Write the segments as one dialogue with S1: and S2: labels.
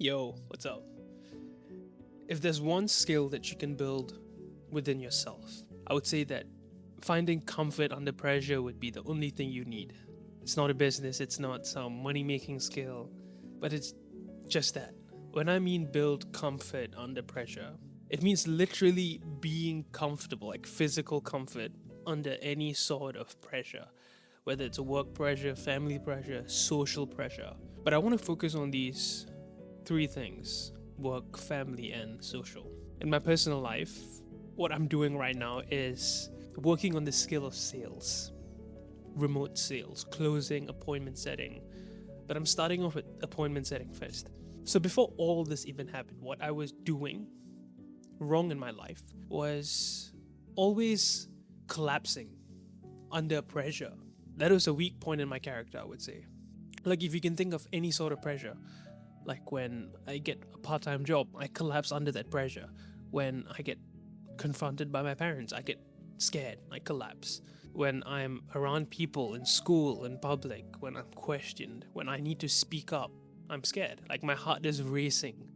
S1: Yo, what's up? If there's one skill that you can build within yourself, I would say that finding comfort under pressure would be the only thing you need. It's not a business, it's not some money making skill, but it's just that. When I mean build comfort under pressure, it means literally being comfortable, like physical comfort under any sort of pressure, whether it's a work pressure, family pressure, social pressure. But I want to focus on these three things: work, family, and social. In my personal life, what I'm doing right now is working on the skill of sales, remote sales, closing, appointment setting. But I'm starting off with appointment setting first. So before all this even happened, what I was doing wrong in my life was always collapsing under pressure. That was a weak point in my character, I would say. Like, if you can think of any sort of pressure, like when I get a part time job, I collapse under that pressure. When I get confronted by my parents, I get scared, I collapse. When I'm around people in school, in public, when I'm questioned, when I need to speak up, I'm scared. Like my heart is racing.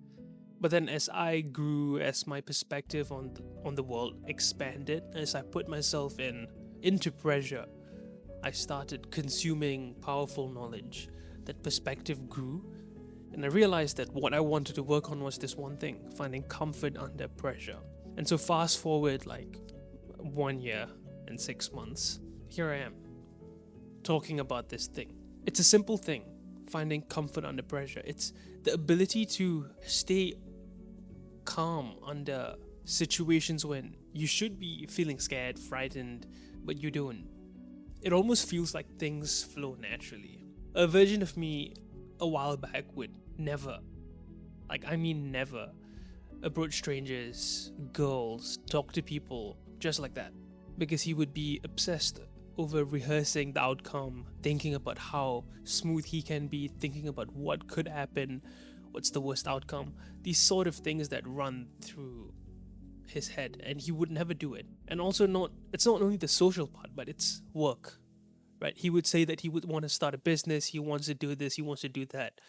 S1: But then as I grew, as my perspective on the world expanded, as I put myself into pressure, I started consuming powerful knowledge. That perspective grew, and I realized that what I wanted to work on was this one thing: finding comfort under pressure. And so, fast forward like 1 year and 6 months, here I am talking about this thing. It's a simple thing: finding comfort under pressure. It's the ability to stay calm under situations when you should be feeling scared, frightened, but you don't. It almost feels like things flow naturally. A version of me a while back would never, never, approach strangers, girls, talk to people just like that. Because he would be obsessed over rehearsing the outcome, thinking about how smooth he can be, thinking about what could happen, what's the worst outcome, these sort of things that run through his head, and he would never do it. And also, it's not only the social part, but it's work, right? He would say that he would want to start a business, he wants to do this, he wants to do that.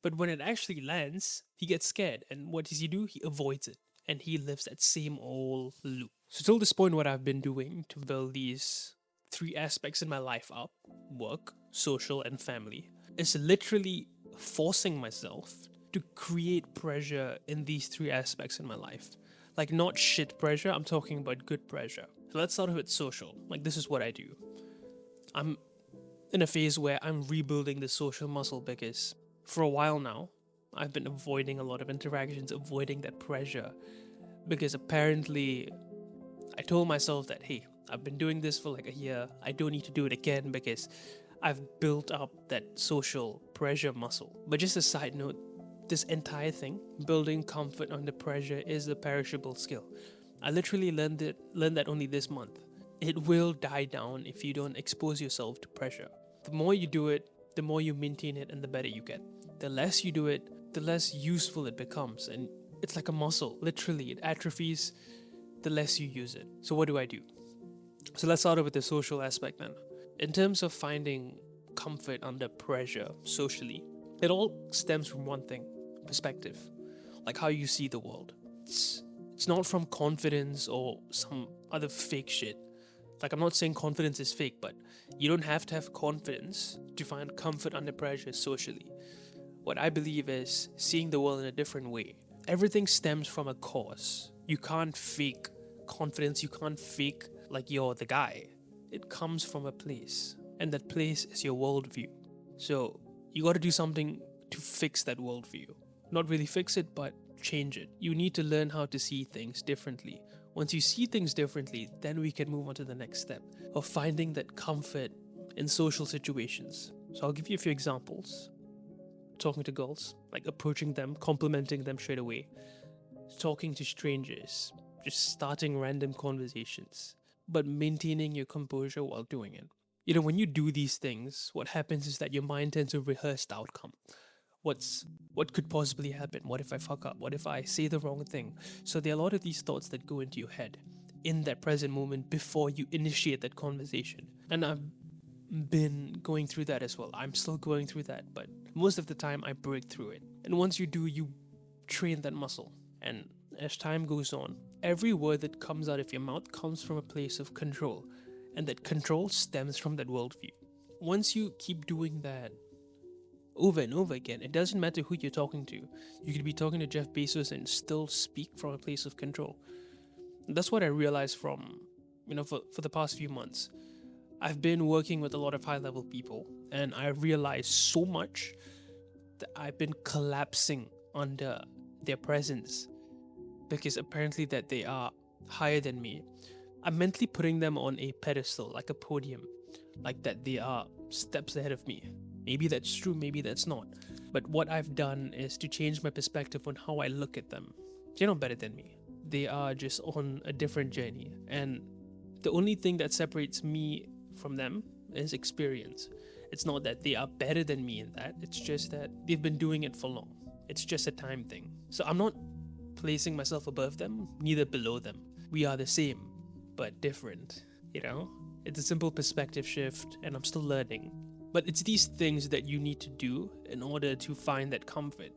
S1: But when it actually lands, he gets scared. And what does he do? He avoids it. And he lives that same old loop. So, till this point, what I've been doing to build these three aspects in my life up: work, social, and family, is literally forcing myself to create pressure in these three aspects in my life. Like, not shit pressure, I'm talking about good pressure. So, let's start with social. Like, this is what I do. I'm in a phase where I'm rebuilding the social muscle because for a while now, I've been avoiding a lot of interactions, avoiding that pressure. Because apparently, I told myself that, hey, I've been doing this for like a year, I don't need to do it again because I've built up that social pressure muscle. But just a side note, this entire thing, building comfort under pressure, is a perishable skill. I literally learned that only this month. It will die down if you don't expose yourself to pressure. The more you do it, the more you maintain it and the better you get. The less you do it, the less useful it becomes. And it's like a muscle, literally, it atrophies the less you use it. So, what do I do? So, let's start with the social aspect then. In terms of finding comfort under pressure socially, it all stems from one thing: perspective, like how you see the world. It's not from confidence or some other fake shit. Like, I'm not saying confidence is fake, but you don't have to have confidence to find comfort under pressure socially. What I believe is seeing the world in a different way. Everything stems from a cause. You can't fake confidence, you can't fake like you're the guy. It comes from a place, and that place is your worldview. So, you gotta do something to fix that worldview. Not really fix it, but change it. You need to learn how to see things differently. Once you see things differently, then we can move on to the next step of finding that comfort in social situations. So, I'll give you a few examples. Talking to girls, like approaching them, complimenting them straight away, talking to strangers, just starting random conversations, but maintaining your composure while doing it. When you do these things, what happens is that your mind tends to rehearse the outcome. What could possibly happen? What if I fuck up? What if I say the wrong thing? So there are a lot of these thoughts that go into your head in that present moment before you initiate that conversation. And I've been going through that as well. I'm still going through that, but most of the time I break through it. And once you do, you train that muscle. And as time goes on, every word that comes out of your mouth comes from a place of control, and that control stems from that worldview. Once you keep doing that over and over again, it doesn't matter who you're talking to. You could be talking to Jeff Bezos and still speak from a place of control. And that's what I realized from, for the past few months. I've been working with a lot of high level people, and I realized so much that I've been collapsing under their presence because apparently that they are higher than me. I'm mentally putting them on a pedestal, like a podium, like that they are steps ahead of me. Maybe that's true, maybe that's not. But what I've done is to change my perspective on how I look at them. They're not better than me. They are just on a different journey. And the only thing that separates me from them is experience. It's not that they are better than me in that, it's just that they've been doing it for long. It's just a time thing. So I'm not placing myself above them, neither below them. We are the same, but different, It's a simple perspective shift, and I'm still learning. But it's these things that you need to do in order to find that comfort.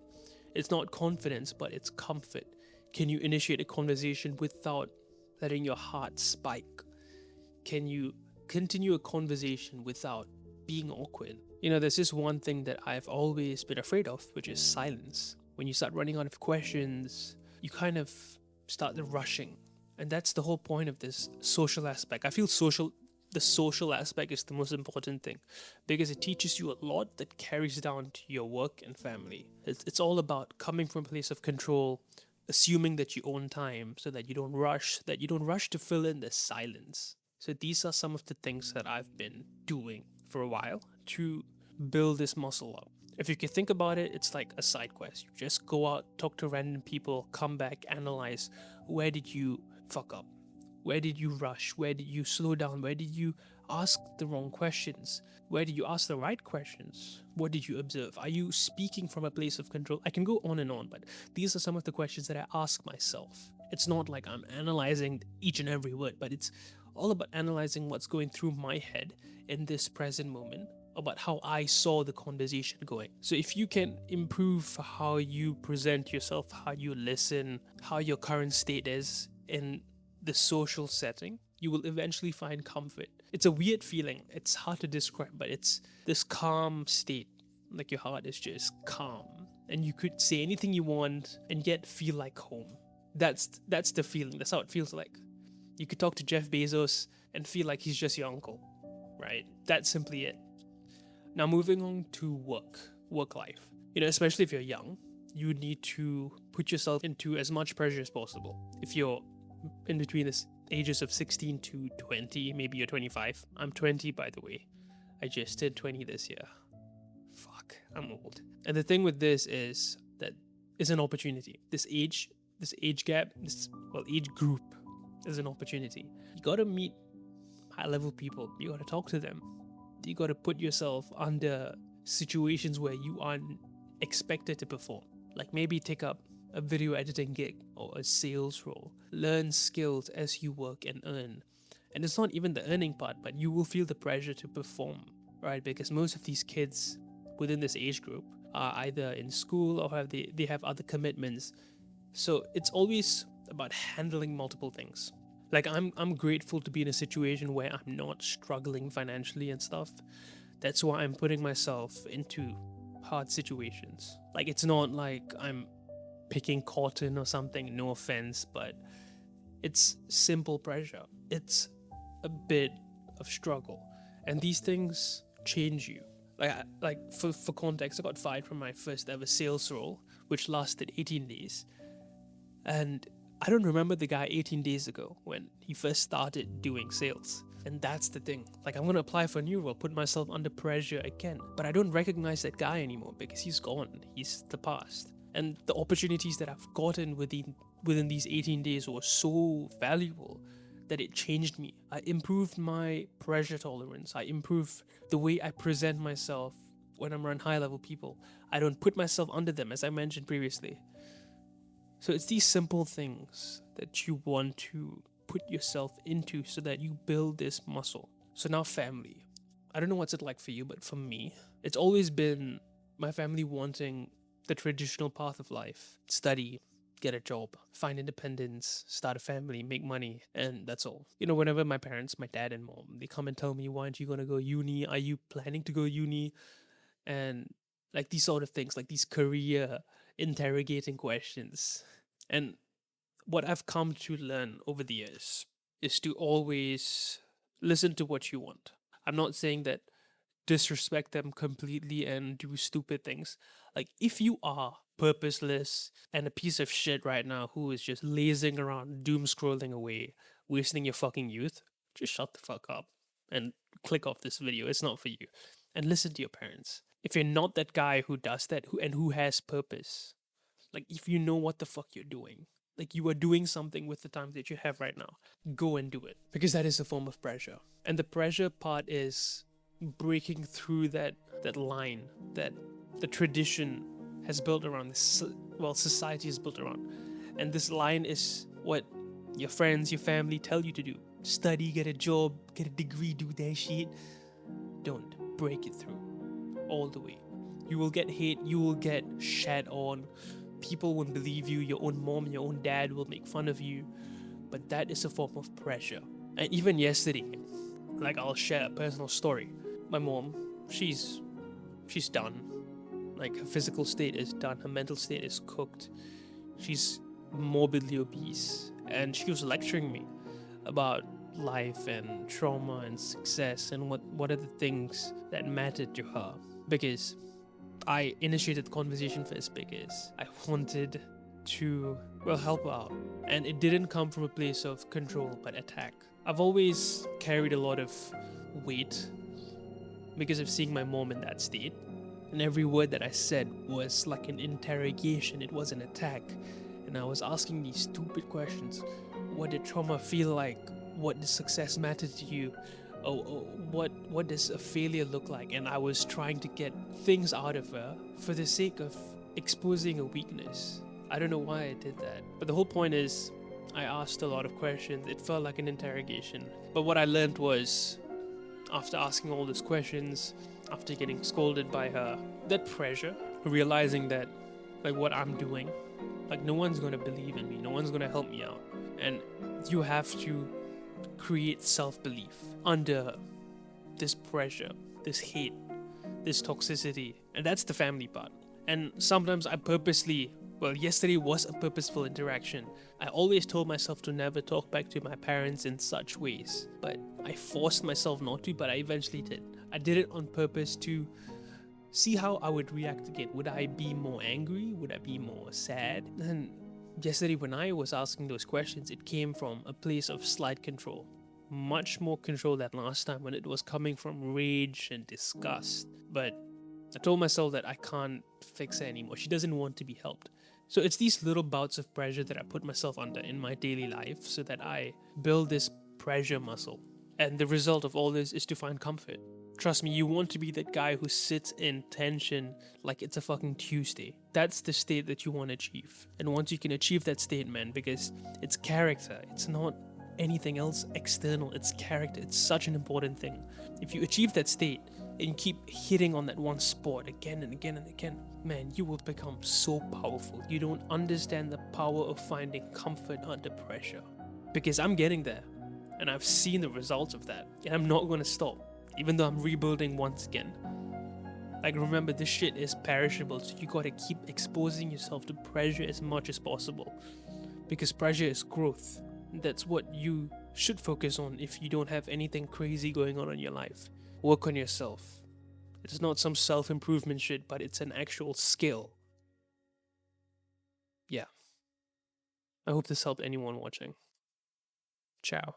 S1: It's not confidence, but it's comfort. Can you initiate a conversation without letting your heart spike? Can you continue a conversation without being awkward? There's this one thing that I've always been afraid of, which is silence. When you start running out of questions, you kind of start rushing. And that's the whole point of this social aspect. I feel the social aspect is the most important thing because it teaches you a lot that carries down to your work and family. It's all about coming from a place of control, assuming that you own time so that you don't rush to fill in the silence. So these are some of the things that I've been doing for a while to build this muscle up. If you can think about it, it's like a side quest. You just go out, talk to random people, come back, analyze where did you fuck up? Where did you rush? Where did you slow down? Where did you ask the wrong questions? Where did you ask the right questions? What did you observe? Are you speaking from a place of control? I can go on and on, but these are some of the questions that I ask myself. It's not like I'm analyzing each and every word, but it's all about analyzing what's going through my head in this present moment about how I saw the conversation going. So if you can improve how you present yourself, how you listen, how your current state is in the social setting, you will eventually find comfort. It's a weird feeling. It's hard to describe, but it's this calm state. Like your heart is just calm. And you could say anything you want and yet feel like home. That's the feeling. That's how it feels like. You could talk to Jeff Bezos and feel like he's just your uncle, right? That's simply it. Now moving on to work life. Especially if you're young, you need to put yourself into as much pressure as possible. If you're in between the ages of 16 to 20, maybe you're 25. I'm 20, by the way. I just turned 20 this year. Fuck, I'm old. And the thing with this is that it's an opportunity. This age gap, age group is an opportunity. You gotta meet high level people. You gotta talk to them. You gotta put yourself under situations where you aren't expected to perform. Like maybe take up a video editing gig or a sales role. Learn skills as you work and earn. And it's not even the earning part, but you will feel the pressure to perform, right? Because most of these kids within this age group are either in school or they have other commitments. So it's always about handling multiple things. Like I'm grateful to be in a situation where I'm not struggling financially and stuff. That's why I'm putting myself into hard situations. Like it's not like I'm picking cotton or something, no offense, but it's simple pressure. It's a bit of struggle. And these things change you. Like for context, I got fired from my first ever sales role, which lasted 18 days. And I don't remember the guy 18 days ago when he first started doing sales. And that's the thing. Like, I'm going to apply for a new role, put myself under pressure again. But I don't recognize that guy anymore because he's gone. He's the past. And the opportunities that I've gotten within these 18 days were so valuable that it changed me. I improved my pressure tolerance. I improved the way I present myself when I'm around high-level people. I don't put myself under them, as I mentioned previously. So it's these simple things that you want to put yourself into so that you build this muscle. So now family. I don't know what's it like for you, but for me, it's always been my family wanting the traditional path of life: study, get a job, find independence, start a family, make money, and that's all. You know, whenever my parents, my dad and mom, they come and tell me, why aren't you gonna go uni? Are you planning to go uni? And like these sort of things, like these career interrogating questions. And what I've come to learn over the years is to always listen to what you want. I'm not saying that disrespect them completely and do stupid things. Like, if you are purposeless and a piece of shit right now who is just lazing around, doom scrolling away, wasting your fucking youth, just shut the fuck up and click off this video. It's not for you. And listen to your parents. If you're not that guy who does that who has purpose, like if you know what the fuck you're doing, like you are doing something with the time that you have right now, go and do it. Because that is a form of pressure. And the pressure part is breaking through that line that the tradition has built around this, well, society is built around. And this line is what your friends, your family tell you to do: study, get a job, get a degree, do that shit. Don't break it through all the way. You will get hate, you will get shat on, people won't believe you, your own mom, your own dad will make fun of you. But that is a form of pressure. And even yesterday, like, I'll share a personal story. My mom, she's done. Like, her physical state is done, her mental state is cooked. She's morbidly obese, and she was lecturing me about life and trauma and success and what are the things that mattered to her. Because I initiated the conversation first because I wanted to, well, help her out. And it didn't come from a place of control but attack. I've always carried a lot of weight because of seeing my mom in that state. And every word that I said was like an interrogation, it was an attack. And I was asking these stupid questions. What did trauma feel like? What does success matter to you? What does a failure look like? And I was trying to get things out of her for the sake of exposing a weakness. I don't know why I did that. But the whole point is, I asked a lot of questions. It felt like an interrogation. But what I learned was, after asking all these questions, after getting scolded by her, that pressure, realizing that, like, what I'm doing, like, no one's gonna believe in me, no one's gonna help me out. And you have to create self-belief under this pressure, this hate, this toxicity. And that's the family part. And sometimes I purposely, well, yesterday was a purposeful interaction. I always told myself to never talk back to my parents in such ways, but I forced myself not to, but I eventually did. I did it on purpose to see how I would react again. Would I be more angry? Would I be more sad? And yesterday, when I was asking those questions, it came from a place of slight control. Much more control than last time when it was coming from rage and disgust. But I told myself that I can't fix her anymore. She doesn't want to be helped. So it's these little bouts of pressure that I put myself under in my daily life so that I build this pressure muscle. And the result of all this is to find comfort. Trust me, you want to be that guy who sits in tension like it's a fucking Tuesday. That's the state that you want to achieve. And once you can achieve that state, man, because it's character, it's not anything else external, it's character. It's such an important thing. If you achieve that state and you keep hitting on that one spot again and again and again, man, you will become so powerful. You don't understand the power of finding comfort under pressure. Because I'm getting there, and I've seen the results of that, and I'm not going to stop. Even though I'm rebuilding once again. Like, remember, this shit is perishable, so you gotta keep exposing yourself to pressure as much as possible. Because pressure is growth. That's what you should focus on if you don't have anything crazy going on in your life. Work on yourself. It's not some self-improvement shit, but it's an actual skill. Yeah. I hope this helped anyone watching. Ciao.